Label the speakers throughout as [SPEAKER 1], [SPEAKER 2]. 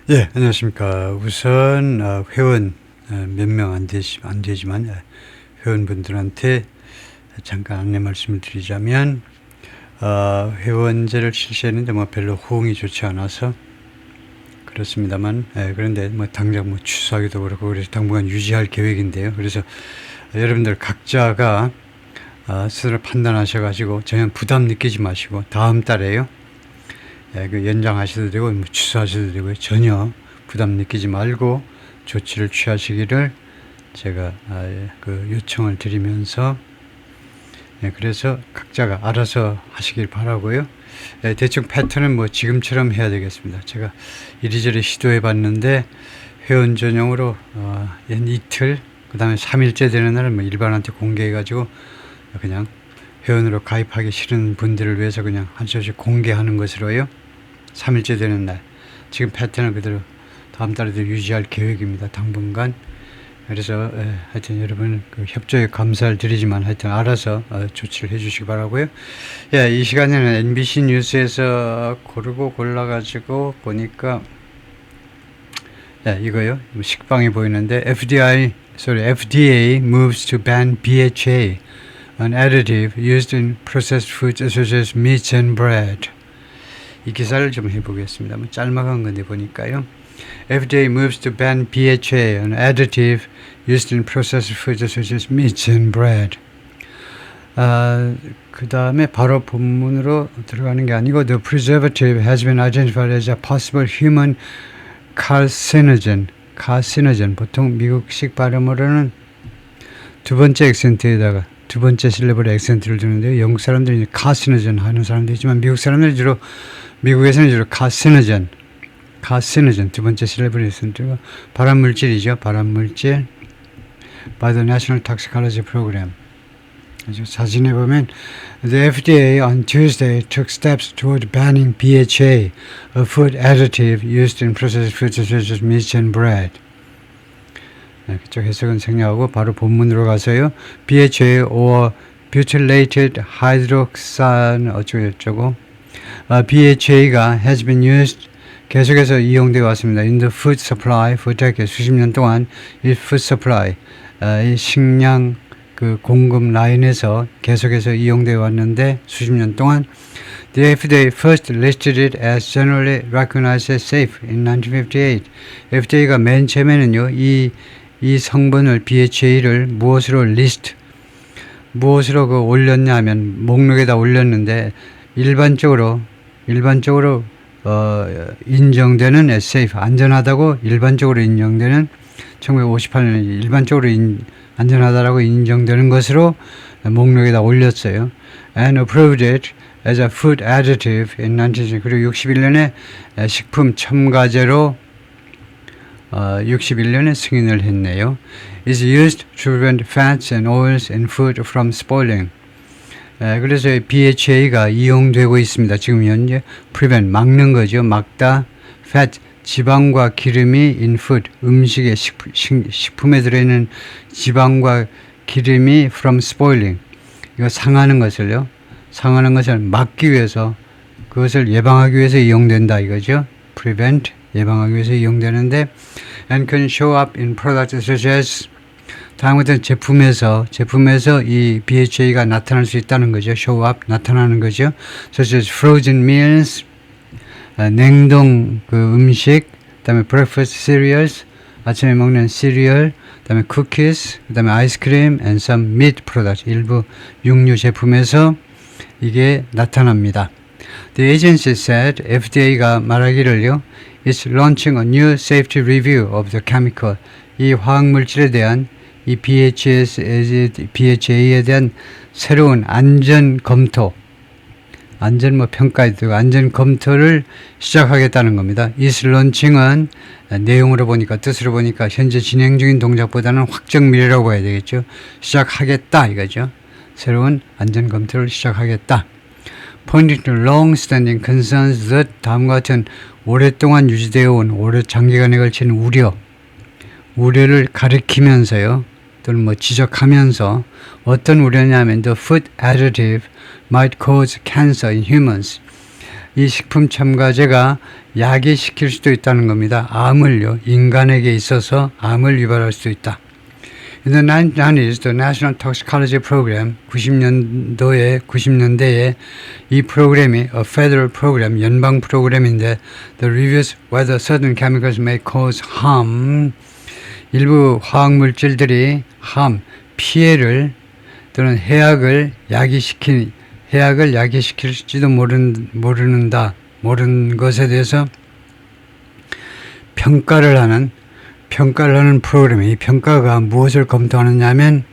[SPEAKER 1] 예, 안녕하십니까. 우선 회원 몇 명 안 되지만 회원분들한테 잠깐 안내 말씀을 드리자면 회원제를 실시했는데 뭐 별로 호응이 좋지 않아서 그렇습니다만 그런데 뭐 당장 뭐 취소하기도 그렇고 그래서 당분간 유지할 계획인데요. 그래서 여러분들 각자가 스스로 판단하셔가지고 전혀 부담 느끼지 마시고 다음 달에요. 그 연장하셔도 되고 뭐 취소하셔도 되고요. 전혀 부담 느끼지 말고 조치를 취하시기를 제가 그 요청을 드리면서 그래서 각자가 알아서 하시길 바라고요. 대충 패턴은 뭐 지금처럼 해야 되겠습니다. 제가 이리저리 시도해 봤는데 회원 전용으로 연 이틀 그 다음에 3일째 되는 날은 뭐 일반한테 공개해 가지고 그냥 회원으로 가입하기 싫은 분들을 위해서 그냥 한 조씩 공개하는 것으로요. 3일째 되는 날. 지금 패턴을 그대로 다음 달에도 유지할 계획입니다. 당분간. 그래서 하여튼 여러분 그 협조에 감사를 드리지만 하여튼 알아서 조치를 해주시기 바라고요. 이 시간에는 NBC 뉴스에서 고르고 골라가지고 보니까 이거요. 식빵이 보이는데 FDA moves to ban BHA, an additive used in processed foods such as meats and bread. 이 기사를 좀 해보겠습니다. 뭐 짤막한 건데 보니까요. FDA moves to ban BHA, an additive used in processed foods such as meats and bread. 그 다음에 바로 본문으로 들어가는 게 아니고 The preservative has been identified as a possible human carcinogen. 보통 미국식 발음으로는 두 번째 액센트에다가 두 번째 실레벌에 액센트를 두는데요. 영국 사람들이 carcinogen 하는 사람도 있지만 미국에서는 주로 carcinogen 두 번째 실레벌에 액센트가 발암물질이죠. 발암물질 by the National Toxicology Program. 사진에 보면 The FDA on Tuesday took steps toward banning BHA, a food additive used in processed foods such as meats and bread. 그쪽 해석은 생략하고 바로 본문으로 가서요. BHA or butylated hydroxide 어쩌고저쩌고 BHA가 has been used 계속해서 이용되어 왔습니다. In the food supply for decades 수십 년 동안 이 food supply 이 식량 그 공급 라인에서 계속해서 이용되어 왔는데 수십 년 동안 The FDA first listed it as generally recognized as safe in 1958. FDA가 맨 처음에는요 이 성분을 BHA를 무엇으로 그 올렸냐면 목록에다 올렸는데 일반적으로 인정되는 as safe 안전하다고 일반적으로 인정되는 1958년에 일반적으로 안전하다라고 인정되는 것으로 목록에다 올렸어요. And approved it as a food additive in 1960. 그리고 61년에 식품 첨가제로 61년에 승인을 했네요. Is used to prevent fats and oils in food from spoiling. 그래서 BHA가 이용되고 있습니다. 지금 현재 prevent 막는 거죠. 막다 fat 지방과 기름이 in food 음식에 식품에 들어있는 지방과 기름이 from spoiling 이거 상하는 것을 막기 위해서 그것을 예방하기 위해서 이용된다 이거죠. prevent 예방하기 위해서 이용되는데 and can show up in products such as 다음부터는 제품에서 이 BHA가 나타날 수 있다는 거죠. show up 나타나는 거죠. such as frozen meals 냉동 그 음식, 그다음에 breakfast cereals 아침에 먹는 시리얼, 그다음에 cookies, 그다음에 아이스크림 and some meat products 일부 육류 제품에서 이게 나타납니다. The agency said FDA가 말하기를요, is launching a new safety review of the chemical. 이 화학물질에 대한 이 BHA에 대한 새로운 안전 검토. 안전 평가에 들고 안전 검토를 시작하겠다는 겁니다. is launching은 내용으로 보니까 뜻으로 보니까 현재 진행 중인 동작보다는 확정 미래라고 봐야 되겠죠. 시작하겠다 이거죠. 새로운 안전 검토를 시작하겠다. Pointing to long-standing concerns that 다음과 같은 오랫동안 유지되어 온 오랜 장기간에 걸친 우려를 가리키면서요. 또는 지적하면서 어떤 우려냐면 the food additive might cause cancer in humans. 이 식품 첨가제가 야기시킬 수도 있다는 겁니다. 암을요, 인간에게 있어서 암을 유발할 수도 있다. In the 1990s, the National Toxicology Program, 90년대에 이 프로그램이 a federal program, 연방 프로그램인데 the reviews whether certain chemicals may cause harm, 일부 화학물질들이 피해를 또는 해악을 야기시킬지도 모르는 것에 대해서 평가를 하는 프로그램이, 이 평가가 무엇을 검토하느냐면,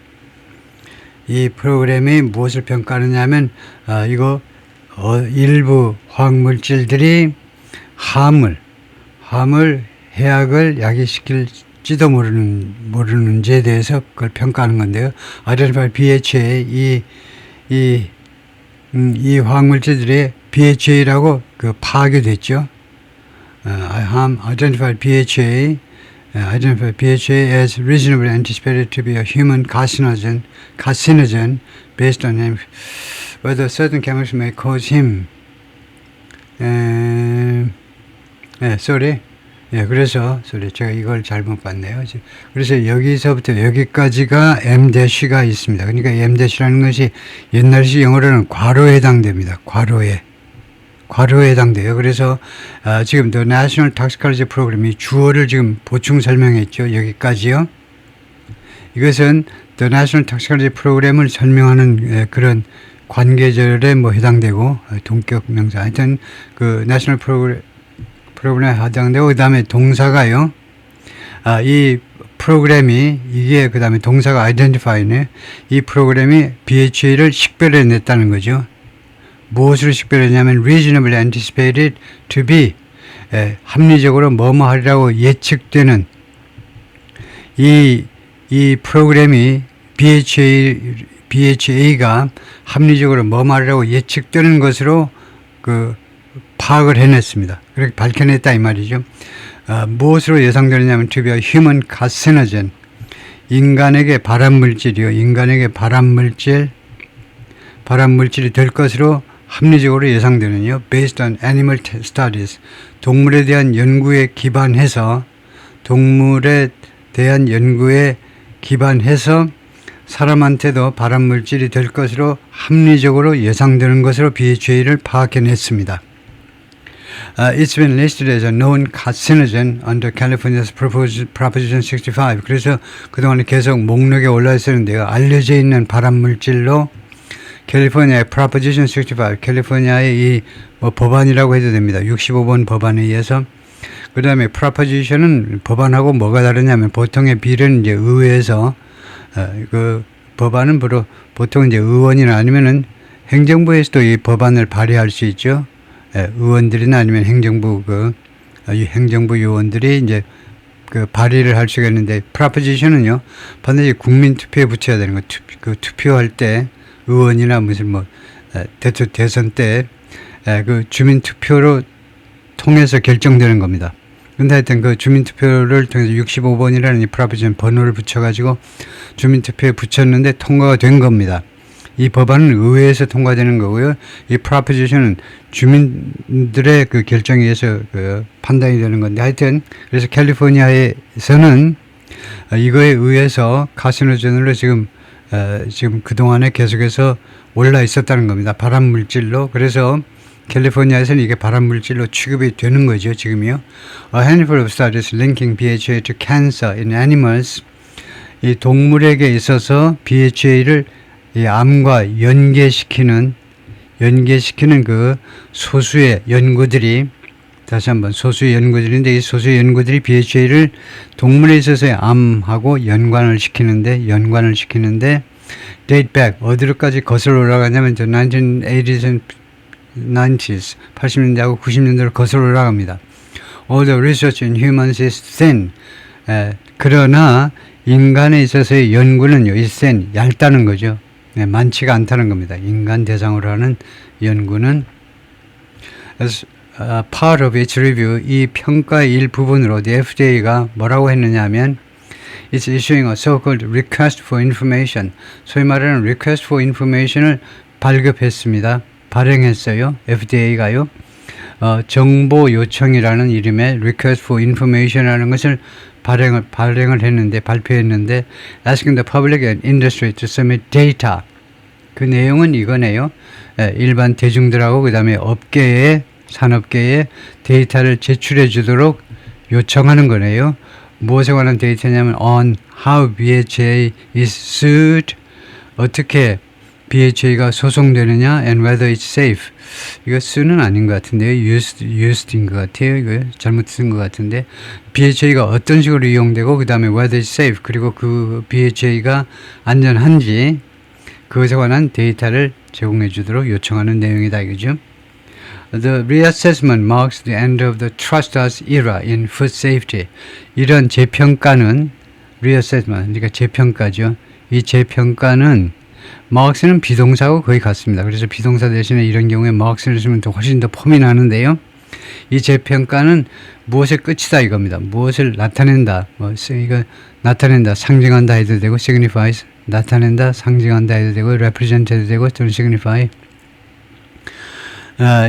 [SPEAKER 1] 이 프로그램이 무엇을 평가하느냐면, 일부 화학물질들이 해악을 야기시킬지도 모르는지에 대해서 그걸 평가하는 건데요. identify BHA, 이 화학물질들이 BHA라고 파악이 됐죠. identified BHA as reasonably anticipated to be a human carcinogen based on whether certain chemicals may cause him. 그래서 제가 이걸 잘못 봤네요. 그래서 여기서부터 여기까지가 M-가 있습니다. 그러니까 M-라는 것이 옛날식 영어로는 괄호에 해당됩니다. 괄호에 해당돼요. 그래서 지금 The National Toxicology Program, 이 주어를 지금 보충 설명했죠. 여기까지요. 이것은 The National Toxicology Program을 설명하는 그런 관계절에 해당되고, 동격 명사. 하여튼 그 National 프로그램에 해당되고, 그 다음에 동사가요. 이 프로그램이, 이게 그 다음에 동사가 identify네. 이 프로그램이 BHA를 식별해냈다는 거죠. 무엇으로 식별했냐면 reasonably anticipated to be, 합리적으로 뭐뭐하리라고 예측되는, 이 프로그램이 BHA가 합리적으로 뭐뭐하리라고 예측되는 것으로 파악을 해냈습니다. 그렇게 밝혀냈다 이 말이죠. 무엇으로 예상되느냐면 to be a human carcinogen, 인간에게 발암물질이 될 것으로 합리적으로 예상되는요. based on animal studies, 동물에 대한 연구에 기반해서 사람한테도 발암물질이 될 것으로 합리적으로 예상되는 것으로 BHA를 파악해냈습니다. It's been listed as a known carcinogen under California's Proposition 65. 그래서 그동안에 계속 목록에 올라 있었는데요. 알려져 있는 발암물질로 캘리포니아의 Proposition 65, 캘리포니아의 이 법안이라고 해도 됩니다. 65번 법안에 의해서. 그 다음에 Proposition은 법안하고 뭐가 다르냐면, 보통의 비례는 이제 의회에서, 그 법안은 보통 이제 의원이나 아니면은 행정부에서도 이 법안을 발의할 수 있죠. 의원들이나 아니면 행정부 요원들이 이제 발의를 할 수가 있는데, Proposition은요, 반드시 국민 투표에 붙여야 되는 거. 투표할 때, 의원이나 대선 때, 주민 투표로 통해서 결정되는 겁니다. 근데 하여튼 그 주민 투표를 통해서 65번이라는 이 Proposition 번호를 붙여가지고 주민 투표에 붙였는데 통과가 된 겁니다. 이 법안은 의회에서 통과되는 거고요. 이 Proposition은 주민들의 결정에 의해서 판단이 되는 건데, 하여튼, 그래서 캘리포니아에서는 이거에 의해서 카시노젠으로 지금 그동안에 계속해서 올라 있었다는 겁니다. 발암물질로. 그래서 캘리포니아에서는 이게 발암물질로 취급이 되는 거죠, 지금이요. A handful of studies linking BHA to cancer in animals. 이 동물에게 있어서 BHA를 이 암과 연계시키는 그 소수의 연구들이, 다시 한번 소수의 연구들인데, 이 소수의 연구들이 BHA를 동물에 있어서의 암하고 연관을 시키는데 date back, 어디로까지 거슬러 올라가냐면 1980s and 90s, 80년대하고 90년대로 거슬러 올라갑니다. All the research in humans is thin. 그러나 인간에 있어서의 연구는요, is thin, 얇다는 거죠. 많지가 않다는 겁니다. 인간 대상으로 하는 연구는. As part of its review, 이 평가의 일부분으로 the FDA가 뭐라고 했느냐 하면 It's issuing a so-called request for information, 소위 말하는 request for information을 발급했습니다. 발행했어요. FDA가요. 정보 요청이라는 이름의 request for information이라는 것을 발표했는데 asking the public and industry to submit data. 그 내용은 이거네요. 일반 대중들하고 그 다음에 산업계에 데이터를 제출해 주도록 요청하는 거네요. 무엇에 관한 데이터냐면 on how BHA is sued, 어떻게 BHA가 소송되느냐 and whether it's safe. 이거 sue는 아닌 것 같은데요. used인 것 같아요. 이거 잘못 쓴 것 같은데 BHA가 어떤 식으로 이용되고 그 다음에 whether it's safe 그리고 그 BHA가 안전한지 그것에 관한 데이터를 제공해 주도록 요청하는 내용이다 이거죠. The reassessment marks the end of the trust us era in food safety. 이런 재평가는 reassessment, 그러니까 재평가죠. 이 재평가는 marks는 비동사하고 거의 같습니다. 그래서 비동사 대신에 이런 경우에 marks를 쓰면 훨씬 더 폼이 나는데요. 이 재평가는 무엇의 끝이다 이겁니다. 무엇을 나타낸다. 이거 나타낸다, 상징한다 해도 되고 signifies, 나타낸다, 상징한다 해도 되고 represent 해도 되고 또는 signify.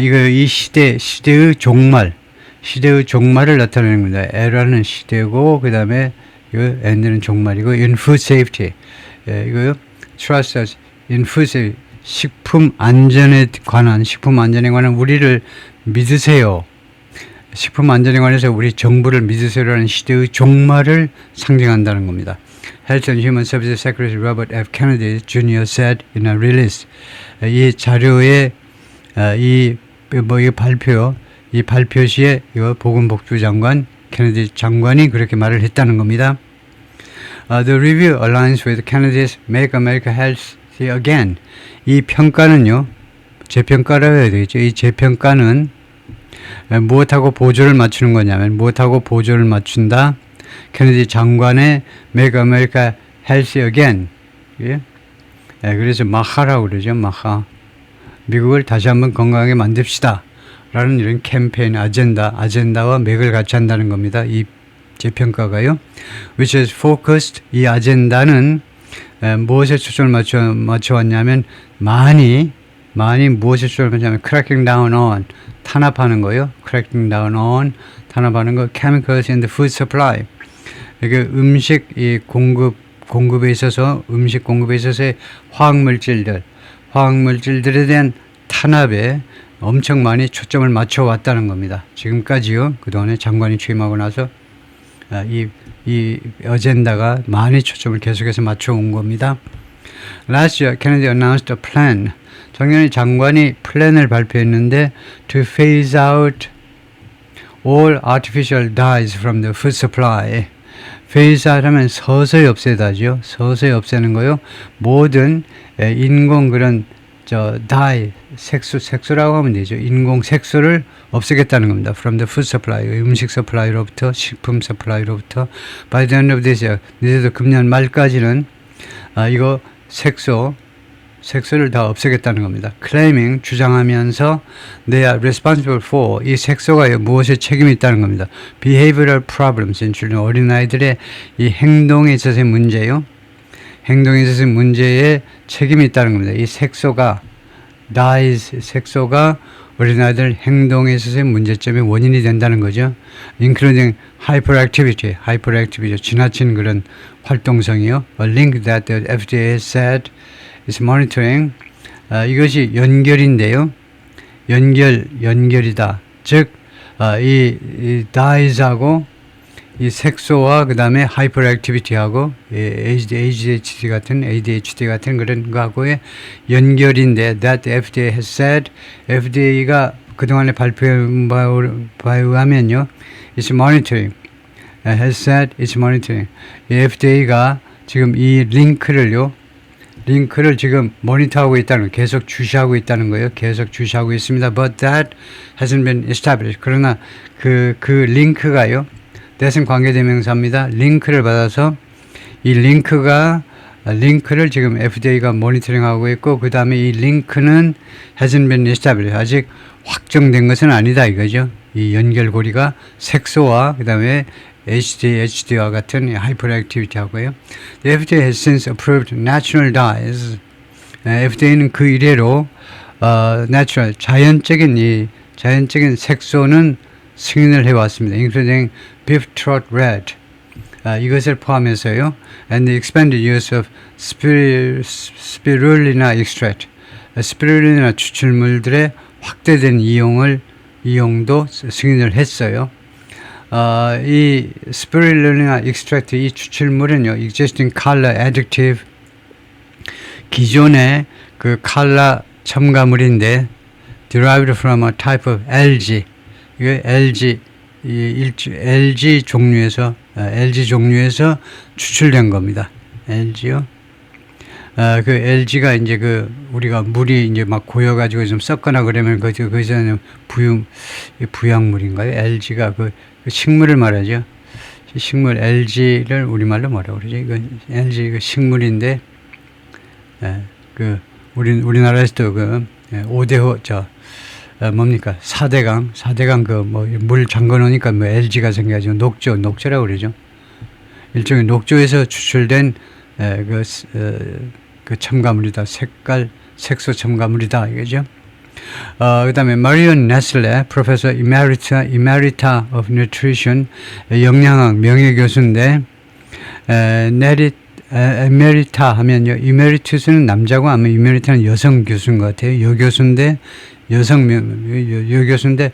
[SPEAKER 1] 이 시대의 종말을 나타내는 겁니다. 에라는 시대고, 그 다음에, end는 종말이고, in food safety. 이거요, trust us in food safety. 식품 안전에 관한 우리를 믿으세요. 식품 안전에 관해서 우리 정부를 믿으세요라는 시대의 종말을 상징한다는 겁니다. Health and Human Services Secretary Robert F. Kennedy Jr. said in a release. 이 자료에 이 발표 시에 보건복지부 장관 케네디 장관이 그렇게 말을 했다는 겁니다. The review aligns with Kennedy's Make America Healthy Again. 이 평가는요, 재평가라고 해야 되겠죠. 이 재평가는 무엇하고 보조를 맞추는 거냐면 무엇하고 보조를 맞춘다. 케네디 장관의 Make America Healthy Again. 예? 그래서 마하라고 그러죠. 마하. 미국을 다시 한번 건강하게 만듭시다. 라는 이런 캠페인 아젠다와 맥을 같이 한다는 겁니다. 이 재평가가요. Which is focused, 이 아젠다는 무엇에 초점을 맞춰왔냐면 많이 무엇에 초점을 맞춰냐면 cracking down on, 탄압하는 거요. cracking down on, 탄압하는 거. chemicals in the food supply. 이게 음식 이 공급에 있어서의 화학물질들에 대한 탄압에 엄청 많이 초점을 맞춰왔다는 겁니다. 지금까지요. 그동안에 장관이 취임하고 나서 이 어젠다가 많이 초점을 계속해서 맞춰온 겁니다. Last year, Kennedy announced a plan. 작년에 장관이 플랜을 발표했는데 to phase out all artificial dyes from the food supply. phase out 하면 서서히 없애다죠. 서서히 없애는 거요. 모든 인공 그런 dye, 색소라고 하면 되죠. 인공 색소를 없애겠다는 겁니다. From the food supply, 음식 서플라이로부터, 식품 서플라이로부터. By the end of this year, 늦어도 금년 말까지는 이거 색소를 다 없애겠다는 겁니다. Claiming, 주장하면서 they are responsible for, 이 색소가 무엇에 책임이 있다는 겁니다. Behavioral problems in children, 어린아이들의 이 행동에 있어서의 문제요. 행동에 있어서의 문제에 책임이 있다는 겁니다. 이 색소가 어린아이들 행동에 있어서의 문제점의 원인이 된다는 거죠. Including hyperactivity, 지나친 그런 활동성이요. A link that the FDA has said is monitoring. 이것이 연결인데요. 연결이다. 즉, 이 dyes하고 이 색소와 그 다음에 hyperactivity하고 ADHD 같은 그런 거하고의 연결인데 that FDA has said, FDA가 그동안에 발표한 바에 의하면요, it's monitoring, has said it's monitoring. FDA가 지금 이 링크를 지금 모니터하고 있다는 거예요. 계속 주시하고 있다는 거예요. 계속 주시하고 있습니다. But that hasn't been established. 그러나 그 링크가요, that은 관계대명사입니다. 링크를 받아서 이 링크를 지금 FDA가 모니터링하고 있고, 그 다음에 이 링크는 hasn't been established. 아직 확정된 것은 아니다 이거죠. 이 연결고리가 색소와 그 다음에 HD와 같은 hyperactivity 하고요. The FDA has since approved natural dyes. FDA는 그 이래로 natural, 자연적인 이 자연적인 색소는 승인을 해왔습니다. including beef throat red. 이것을 포함해서요. and the expanded use of spirulina extract. 스피룰리나 추출물들의 확대된 이용도 승인을 했어요. 이 스피룰리나 extract 이 추출물은요. existing color additive 기존의 그 컬러 첨가물인데 derived from a type of algae. 이게 LG 종류에서 추출된 겁니다. LG요. 그 LG가 이제 우리가 물이 이제 막 고여가지고 좀 썩거나 그러면 거기서는 부양물인가요? LG가 그 식물을 말하죠. 식물 LG를 우리말로 뭐라고 그러죠? 이거 LG 그 식물인데, 우리나라에서도 5대 뭡니까? 4대강 물 잠궈 놓으니까 LG가 생겨가지고 녹조라고 그러죠. 일종의 녹조에서 추출된 그 첨가물이다. 색소 첨가물이다. 이거죠. 그 다음에 마리온 네슬레, 프로페서 이메리타 of nutrition, 영양학 명예교수인데, 에메리타 하면요. 이메리투스는 남자고 아마 이메리타는 여성 교수인 것 같아요. 여교수인데, 여교수인데,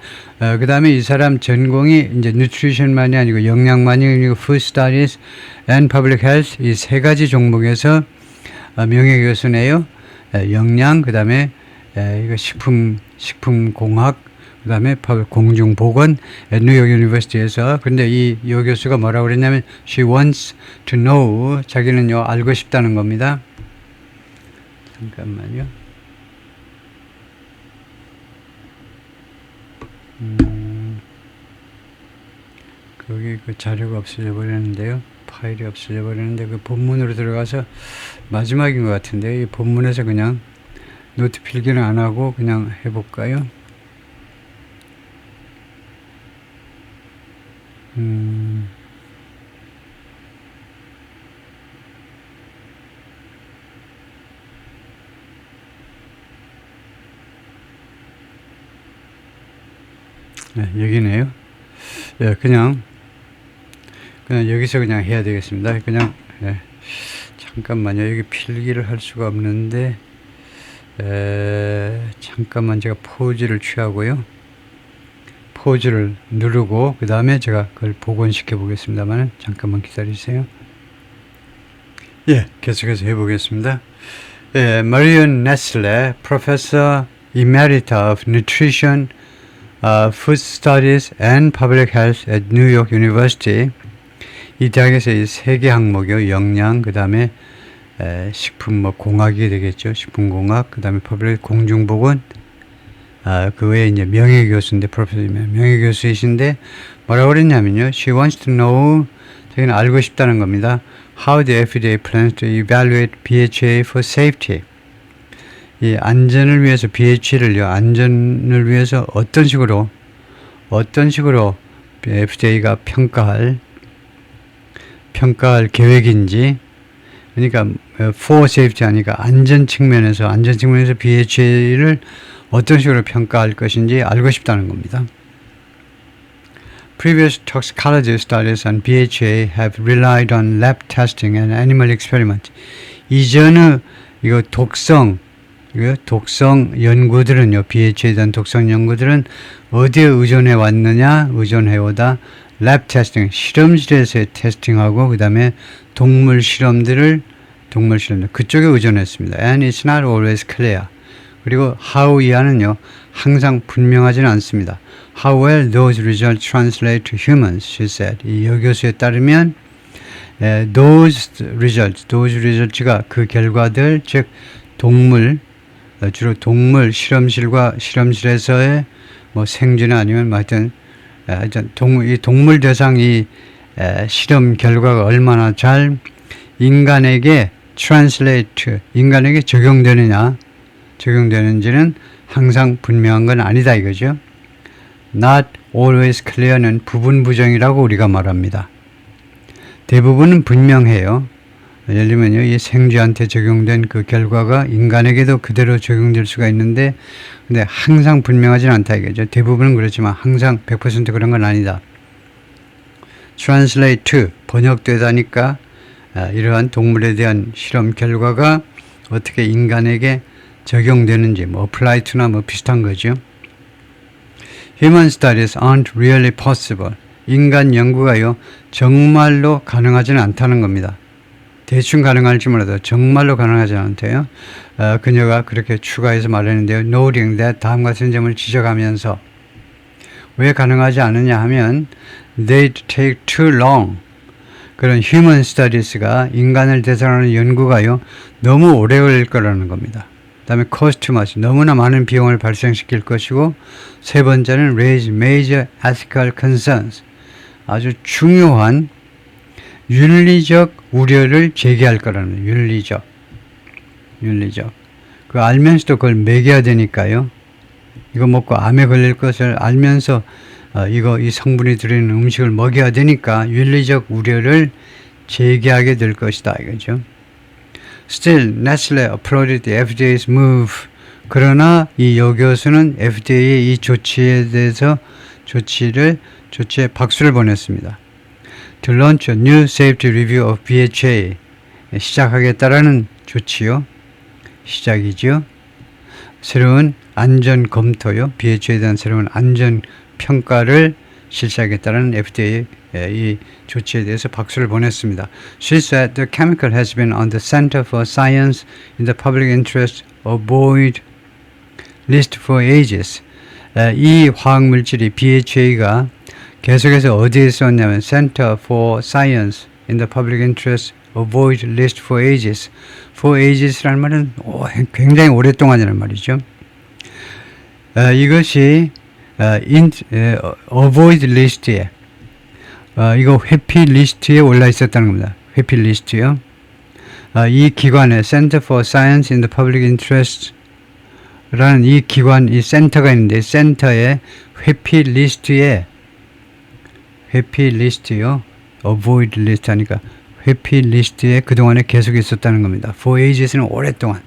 [SPEAKER 1] 그 다음에 이 사람 전공이 이제 nutrition만이 아니고 영양만이 아니고 food studies and public health 이 세 가지 종목에서 명예교수네요. 영양, 그 다음에 이거 식품공학, 그 다음에 공중보건, 뉴욕 유니버시티에서. 근데 이 여교수가 뭐라고 그랬냐면, she wants to know, 자기는요, 알고 싶다는 겁니다. 잠깐만요. 거기 그 자료가 없어져 버렸는데요. 파일이 없어져 버렸는데 그 본문으로 들어가서 마지막인 것 같은데 이 본문에서 그냥 노트 필기는 안 하고 그냥 해볼까요? 네, 여기네요. 예, 그냥 여기서 그냥 해야 되겠습니다. 그냥 잠깐만요. 여기 필기를 할 수가 없는데 잠깐만 제가 포즈를 취하고요. 포즈를 누르고 그 다음에 제가 그걸 복원시켜 보겠습니다만 잠깐만 기다리세요. 예, 계속해서 해보겠습니다. 예, 마리온 네슬레, Professor Emerita of Nutrition, Food Studies and Public Health at New York University. 이 대학에서 이 세 개 항목이요. 영양, 그 다음에 식품 공학이 되겠죠. 식품공학, 그 다음에 퍼블릭 공중보건, 그 외에 이제 명예교수인데, 명예교수이신데, 뭐라고 그랬냐면요. She wants to know, 자기는 알고 싶다는 겁니다. How the FDA plans to evaluate BHA for safety. 이 안전을 위해서, BHA를요, 안전을 위해서 어떤 식으로 FDA가 평가할 계획인지, 그러니까 for safety 하니까 안전 측면에서 BHA를 어떤 식으로 평가할 것인지 알고 싶다는 겁니다. Previous toxicology studies on BHA have relied on lab testing and animal experiment. 이전의 이거 독성 연구들은요, BHA에 대한 독성 연구들은 어디에 의존해오다 랩 테스팅, 실험실에서의 테스팅하고 그 다음에 동물 실험들 그쪽에 의존했습니다. And it's not always clear. 그리고 how 이하는요 항상 분명하지는 않습니다. How well those results translate to humans, she said. 이 여교수에 따르면 those results가 그 결과들, 즉 주로 동물 실험실에서의 생쥐나 아니면 하여튼 이 동물 대상이 실험 결과가 얼마나 잘 인간에게 인간에게 적용되는지는 항상 분명한 건 아니다 이거죠. Not always clear는 부분 부정이라고 우리가 말합니다. 대부분은 분명해요. 예를 들면요, 이 생쥐한테 적용된 그 결과가 인간에게도 그대로 적용될 수가 있는데, 근데 항상 분명하진 않다 이거죠. 대부분은 그렇지만 항상 100% 그런 건 아니다. translate to, 번역되다니까 이러한 동물에 대한 실험 결과가 어떻게 인간에게 적용되는지, 뭐 apply to나 뭐 비슷한 거죠. Human studies aren't really possible. 인간 연구가요, 정말로 가능하지는 않다는 겁니다. 대충 가능할지 몰라도 정말로 가능하지 않대요. 그녀가 그렇게 추가해서 말했는데요. Noting that, 다음 같은 점을 지적하면서 왜 가능하지 않느냐 하면 they'd take too long. 그런 human studies가 인간을 대상으로 하는 연구가요, 너무 오래 걸릴 거라는 겁니다. 그 다음에 cost too much, 너무나 많은 비용을 발생시킬 것이고, 세 번째는 raise major ethical concerns, 아주 중요한 윤리적 우려를 제기할 거라는, 윤리적. 그 알면서도 그걸 먹여야 되니까요. 이거 먹고 암에 걸릴 것을 알면서 이 성분이 들어있는 음식을 먹여야 되니까 윤리적 우려를 제기하게 될 것이다 이거죠. Still, Nestle applauded the FDA's move. 그러나 이 여교수는 FDA의 이 조치에 대해서 조치에 박수를 보냈습니다. To launch a new safety review of BHA. 시작하겠다라는 조치요. 시작이죠. 새로운 안전 검토요. BHA에 대한 새로운 안전 평가를 실시하겠다는 FDA의 이 조치에 대해서 박수를 보냈습니다. She said the chemical has been on the Center for Science in the Public Interest Avoid List for Ages. 이 화학물질이 BHA가 계속해서 어디에 있었냐면 Center for Science in the Public Interest Avoid List for Ages. For Ages라는 말은 굉장히 오랫동안이라는 말이죠. 이것이 Avoid List에 이거 회피 리스트에 올라 있었다는 겁니다. 회피 리스트요. 이 기관에 Center for Science in the Public Interest 라는 이 기관, 이 센터가 있는데 센터의 회피 리스트요. Avoid list 하니까 회피 리스트에 그동안에 계속 있었다는 겁니다. For ages는 오랫동안.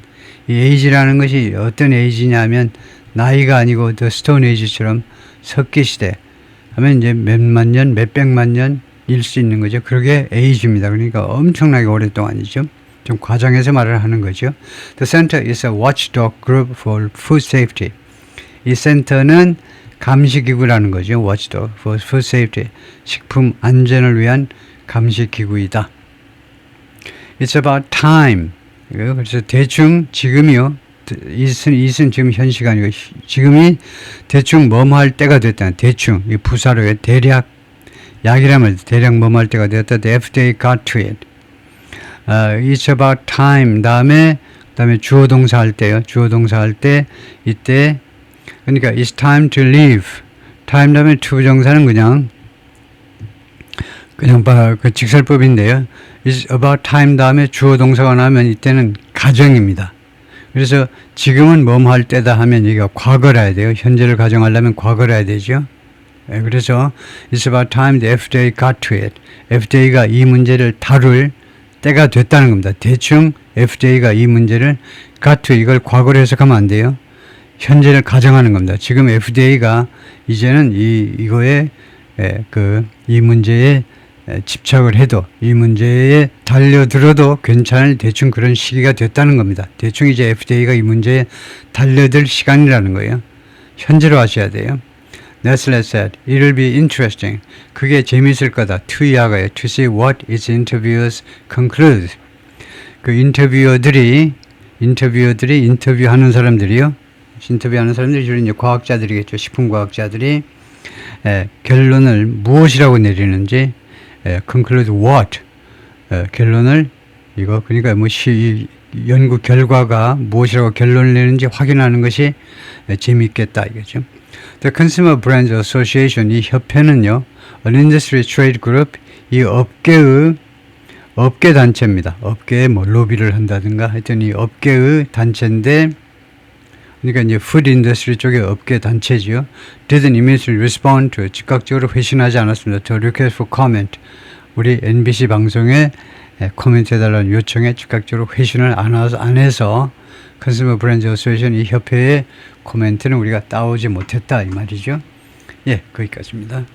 [SPEAKER 1] 이 age라는 것이 어떤 age냐면 나이가 아니고 The Stone Age처럼 석기시대 하면 이제 몇만 년, 몇백만 년일 수 있는 거죠. 그게 age입니다. 그러니까 엄청나게 오랫동안이죠. 좀 과장해서 말을 하는 거죠. The center is a watchdog group for food safety. 이 센터는 감시기구라는 거죠. watchdog for food safety. 식품 안전을 위한 감시기구이다. It's about time. 그래서 대충 지금이요. 이슨 지금 현 시간이고 지금이 대충 뭐뭐할 때가 됐다. 대충 이 부사로 대략 약이라면 대략 뭐뭐할 때가 됐다. The FDA got to it. It's about time 다음에 주어 동사 할 때요. 주어 동사 할 때 이때 그러니까 it's time to leave. time 다음에 to 정사는 그냥 그 직설법인데요. It's about time 다음에 주어 동사가 나오면 이때는 가정입니다. 그래서 지금은 뭐뭐 할 때다 하면 이게 과거라 해야 돼요. 현재를 가정하려면 과거라 해야 되죠. 그래서 It's about time the FDA got to it. FDA가 이 문제를 다룰 때가 됐다는 겁니다. 대충 FDA가 이 문제를 got to 이걸 과거로 해석하면 안 돼요. 현재를 가정하는 겁니다. 지금 FDA가 이제는 이거에 이 문제에 집착을 해도 이 문제에 달려들어도 괜찮을 대충 그런 시기가 됐다는 겁니다. 대충 이제 FDA가 이 문제에 달려들 시간이라는 거예요. 현재로 하셔야 돼요. Nestle said, it'll be interesting. 그게 재미있을 거다. 투이하가요. To see what its interviewers conclude. 그 인터뷰하는 사람들이요. 인터뷰하는 사람들이 주로 이제 과학자들이겠죠. 식품과학자들이 결론을 무엇이라고 내리는지 conclude what 결론을 이거 그러니까 연구 결과가 무엇이라고 결론을 내는지 확인하는 것이 재미있겠다 이거죠. The Consumer Brands Association 이 협회는요, an industry trade group 이 업계 단체입니다. 업계에 뭐 로비를 한다든가 하여튼 이 업계의 단체인데, 그러니까 이제 푸드 인더스트리 쪽의 업계 단체지요. Didn't immediately respond to 즉각적으로 회신하지 않았습니다. To request for comment. 우리 NBC 방송에 코멘트 해달라는 요청에 즉각적으로 회신을 안 해서 컨슈머 브랜드 어소시에이션 이 협회의 코멘트는 우리가 따오지 못했다 이 말이죠. 예, 거기까지입니다.